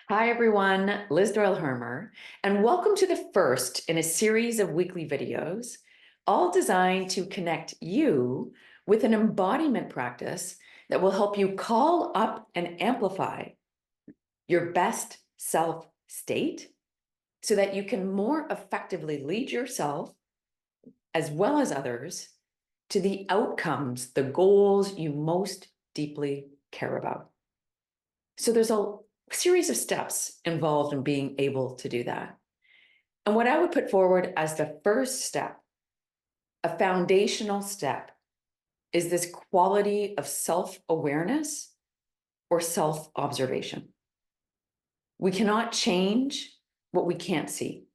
Hi, everyone. Liz Doyle-Hermer, and welcome to the first in a series of weekly videos, all designed to connect you with an embodiment practice that will help you call up and amplify your best self state so that you can more effectively lead yourself as well as others to the outcomes, the goals you most deeply care about. So there's a series of steps involved in being able to do that. And what I would put forward as the first step, a foundational step, is this quality of self-awareness or self-observation. We cannot change what we can't see.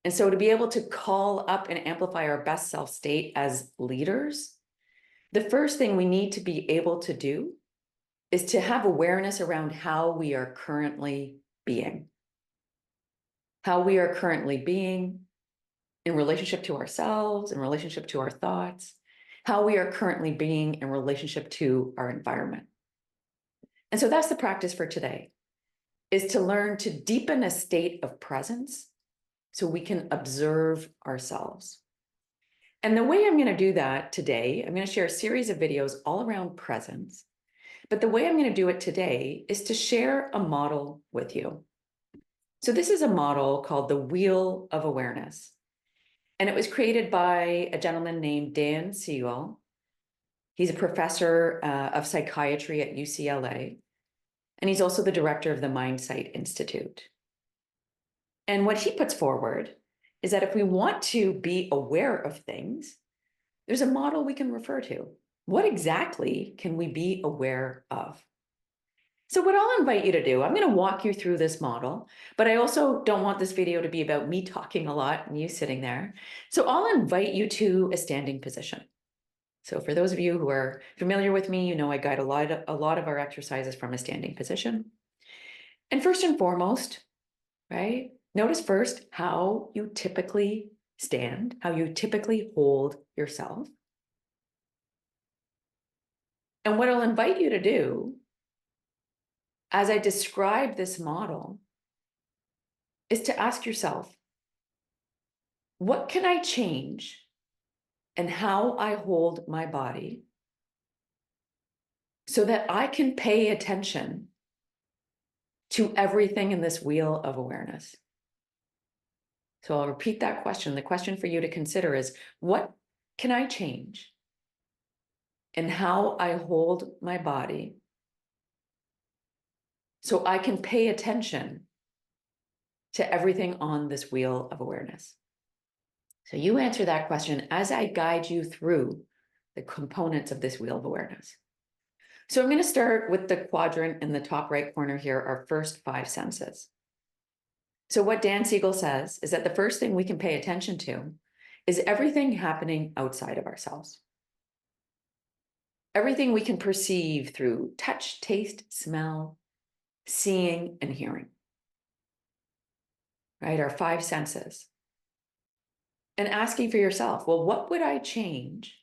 And so to be able to call up and amplify our best self state as leaders, the first thing we need to be able to do is to have awareness around how we are currently being. How we are currently being in relationship to ourselves, in relationship to our thoughts, how we are currently being in relationship to our environment. And so that's the practice for today, is to learn to deepen a state of presence so we can observe ourselves. And the way I'm going to do that today, I'm going to share a series of videos all around presence. But the way I'm going to do it today is to share a model with you. So this is a model called the Wheel of Awareness. And it was created by a gentleman named Dan Siegel. He's a professor of psychiatry at UCLA. And he's also the director of the MindSight Institute. And what he puts forward is that if we want to be aware of things, there's a model we can refer to. What exactly can we be aware of? So what I'll invite you to do, I'm going to walk you through this model, but I also don't want this video to be about me talking a lot and you sitting there. So I'll invite you to a standing position. So for those of you who are familiar with me, you know I guide a lot of our exercises from a standing position. And first and foremost, right, notice first how you typically stand, how you typically hold yourself. And what I'll invite you to do as I describe this model is to ask yourself, what can I change in how I hold my body so that I can pay attention to everything in this wheel of awareness? So I'll repeat that question. The question for you to consider is, what can I change in how I hold my body so I can pay attention to everything on this wheel of awareness? So you answer that question as I guide you through the components of this wheel of awareness. So I'm going to start with the quadrant in the top right corner here, our first 5 senses. So what Dan Siegel says is that the first thing we can pay attention to is everything happening outside of ourselves. Everything we can perceive through touch, taste, smell, seeing, and hearing. Right? Our 5 senses. And asking for yourself, well, what would I change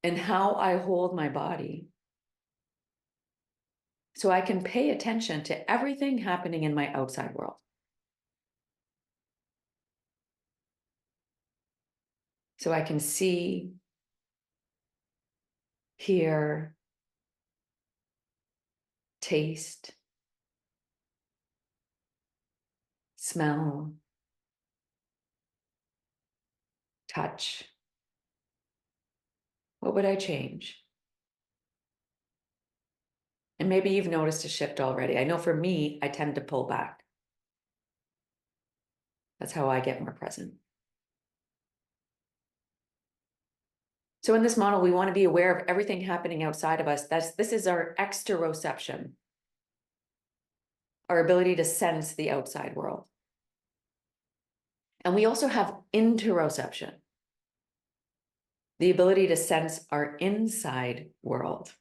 in how I hold my body so I can pay attention to everything happening in my outside world? So I can see, hear, taste, smell, touch. What would I change? And maybe you've noticed a shift already. I know for me, I tend to pull back. That's how I get more present. So in this model, we want to be aware of everything happening outside of us. This is our exteroception, our ability to sense the outside world. And we also have interoception, the ability to sense our inside world.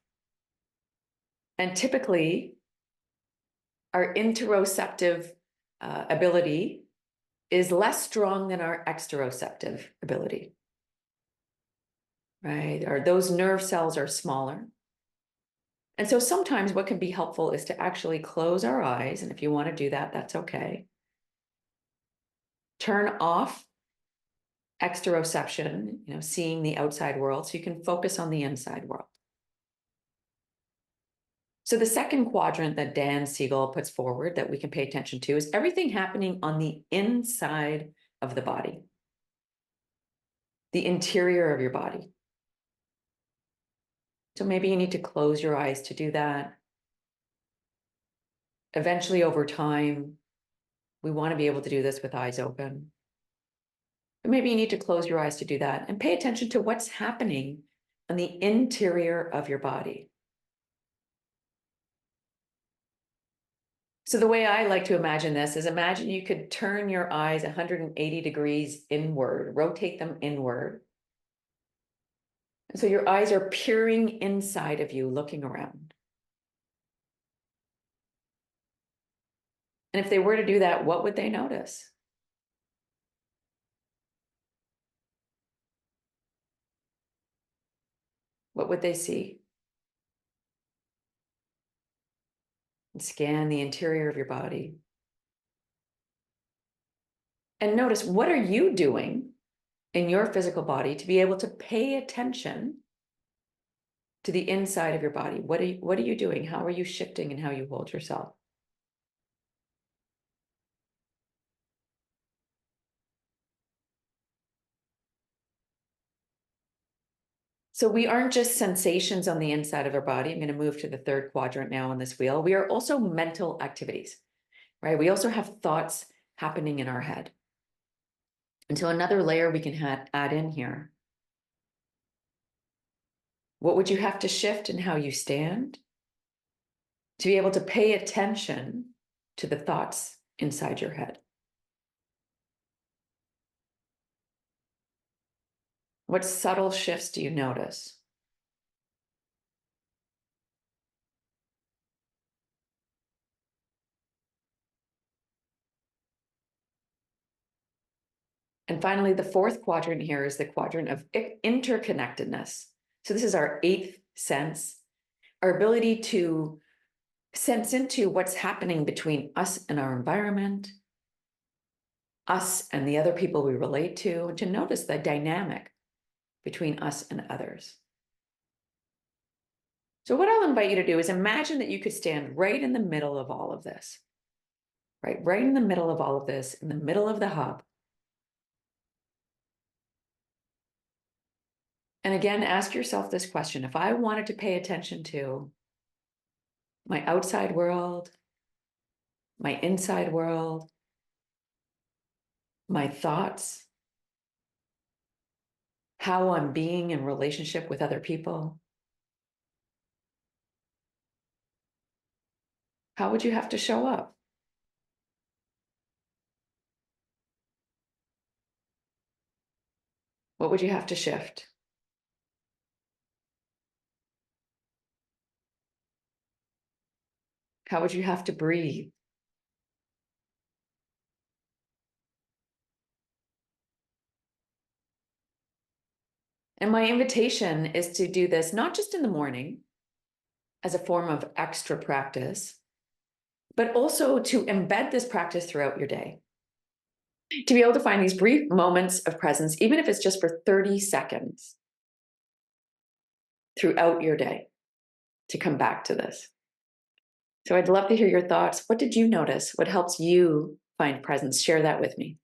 And typically, our interoceptive ability is less strong than our exteroceptive ability. Right? Or those nerve cells are smaller. And so sometimes what can be helpful is to actually close our eyes. And if you want to do that, that's okay. Turn off exteroception, seeing the outside world, so you can focus on the inside world. So the second quadrant that Dan Siegel puts forward that we can pay attention to is everything happening on the inside of the body, the interior of your body. So maybe you need to close your eyes to do that. Eventually, over time, we want to be able to do this with eyes open. But maybe you need to close your eyes to do that and pay attention to what's happening on the interior of your body. So the way I like to imagine this is imagine you could turn your eyes 180 degrees inward, rotate them inward. And so your eyes are peering inside of you, looking around. And if they were to do that, what would they notice? What would they see? And scan the interior of your body. And notice, what are you doing in your physical body to be able to pay attention to the inside of your body? What are you doing? How are you shifting in how you hold yourself? So we aren't just sensations on the inside of our body. I'm going to move to the third quadrant now on this wheel. We are also mental activities, right? We also have thoughts happening in our head. And so another layer we can add in here. What would you have to shift in how you stand to be able to pay attention to the thoughts inside your head? What subtle shifts do you notice? And finally, the fourth quadrant here is the quadrant of interconnectedness. So this is our eighth sense, our ability to sense into what's happening between us and our environment, us and the other people we relate to, and to notice the dynamic between us and others. So what I'll invite you to do is imagine that you could stand right in the middle of all of this, right in the middle of all of this, in the middle of the hub. And again, ask yourself this question: if I wanted to pay attention to my outside world, my inside world, my thoughts, how I'm being in relationship with other people, how would you have to show up? What would you have to shift? How would you have to breathe? And my invitation is to do this not just in the morning as a form of extra practice, but also to embed this practice throughout your day. To be able to find these brief moments of presence, even if it's just for 30 seconds throughout your day, to come back to this. So I'd love to hear your thoughts. What did you notice? What helps you find presence? Share that with me.